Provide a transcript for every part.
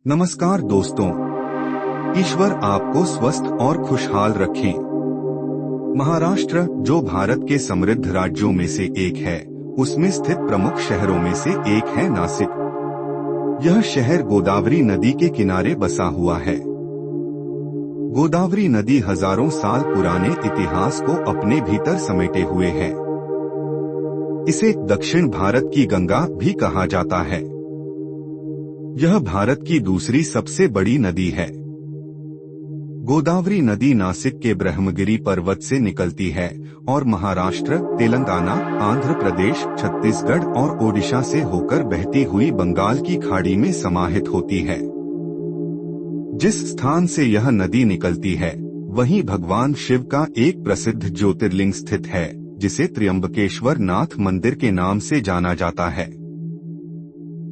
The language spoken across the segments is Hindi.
नमस्कार दोस्तों, ईश्वर आपको स्वस्थ और खुशहाल रखें। महाराष्ट्र, जो भारत के समृद्ध राज्यों में से एक है, उसमें स्थित प्रमुख शहरों में से एक है नासिक। यह शहर गोदावरी नदी के किनारे बसा हुआ है। गोदावरी नदी हजारों साल पुराने इतिहास को अपने भीतर समेटे हुए है। इसे दक्षिण भारत की गंगा भी कहा जाता है। यह भारत की दूसरी सबसे बड़ी नदी है। गोदावरी नदी नासिक के ब्रह्मगिरी पर्वत से निकलती है और महाराष्ट्र, तेलंगाना, आंध्र प्रदेश, छत्तीसगढ़ और ओडिशा से होकर बहती हुई बंगाल की खाड़ी में समाहित होती है। जिस स्थान से यह नदी निकलती है, वहीं भगवान शिव का एक प्रसिद्ध ज्योतिर्लिंग स्थित है, जिसे त्र्यंबकेश्वर नाथ मंदिर के नाम से जाना जाता है।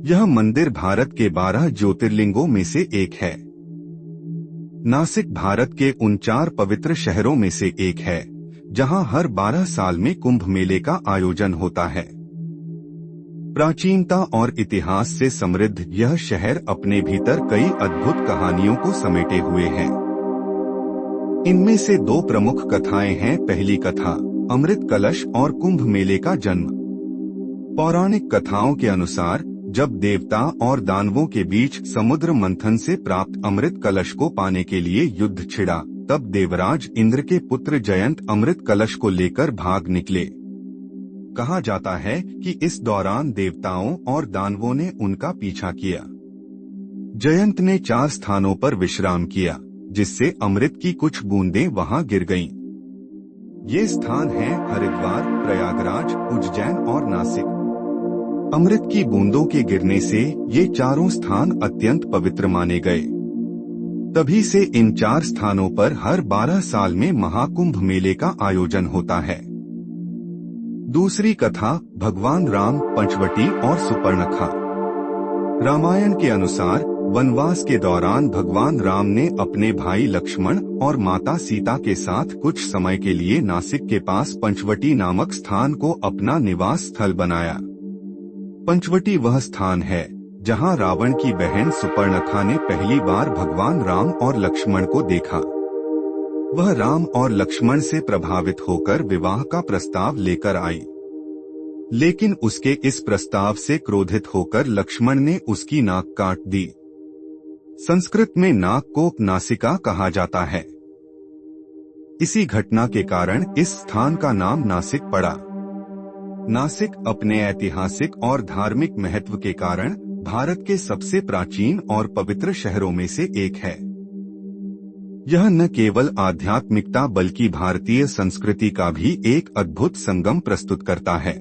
यह मंदिर भारत के 12 ज्योतिर्लिंगों में से एक है। नासिक भारत के उन 4 पवित्र शहरों में से एक है, जहां हर 12 साल में कुंभ मेले का आयोजन होता है। प्राचीनता और इतिहास से समृद्ध यह शहर अपने भीतर कई अद्भुत कहानियों को समेटे हुए है। इनमें से 2 प्रमुख कथाएं हैं। पहली कथा अमृत कलश और कुंभ मेले का जन्म। पौराणिक कथाओं के अनुसार जब देवता और दानवों के बीच समुद्र मंथन से प्राप्त अमृत कलश को पाने के लिए युद्ध छिड़ा, तब देवराज इंद्र के पुत्र जयंत अमृत कलश को लेकर भाग निकले। कहा जाता है कि इस दौरान देवताओं और दानवों ने उनका पीछा किया। जयंत ने 4 स्थानों पर विश्राम किया, जिससे अमृत की कुछ बूंदें वहां गिर गईं। ये स्थान हैं हरिद्वार, प्रयागराज, उज्जैन और नासिक। अमृत की बूंदों के गिरने से ये चारों स्थान अत्यंत पवित्र माने गए। तभी से इन 4 स्थानों पर हर 12 साल में महाकुंभ मेले का आयोजन होता है। दूसरी कथा भगवान राम, पंचवटी और सुपर्णखा। रामायण के अनुसार वनवास के दौरान भगवान राम ने अपने भाई लक्ष्मण और माता सीता के साथ कुछ समय के लिए नासिक के पास पंचवटी नामक स्थान को अपना निवास स्थल बनाया। पंचवटी वह स्थान है जहां रावण की बहन सुपर्णखा ने पहली बार भगवान राम और लक्ष्मण को देखा। वह राम और लक्ष्मण से प्रभावित होकर विवाह का प्रस्ताव लेकर आई, लेकिन उसके इस प्रस्ताव से क्रोधित होकर लक्ष्मण ने उसकी नाक काट दी। संस्कृत में नाक को नासिका कहा जाता है। इसी घटना के कारण इस स्थान का नाम नासिक पड़ा। नासिक अपने ऐतिहासिक और धार्मिक महत्व के कारण भारत के सबसे प्राचीन और पवित्र शहरों में से एक है। यह न केवल आध्यात्मिकता बल्कि भारतीय संस्कृति का भी एक अद्भुत संगम प्रस्तुत करता है।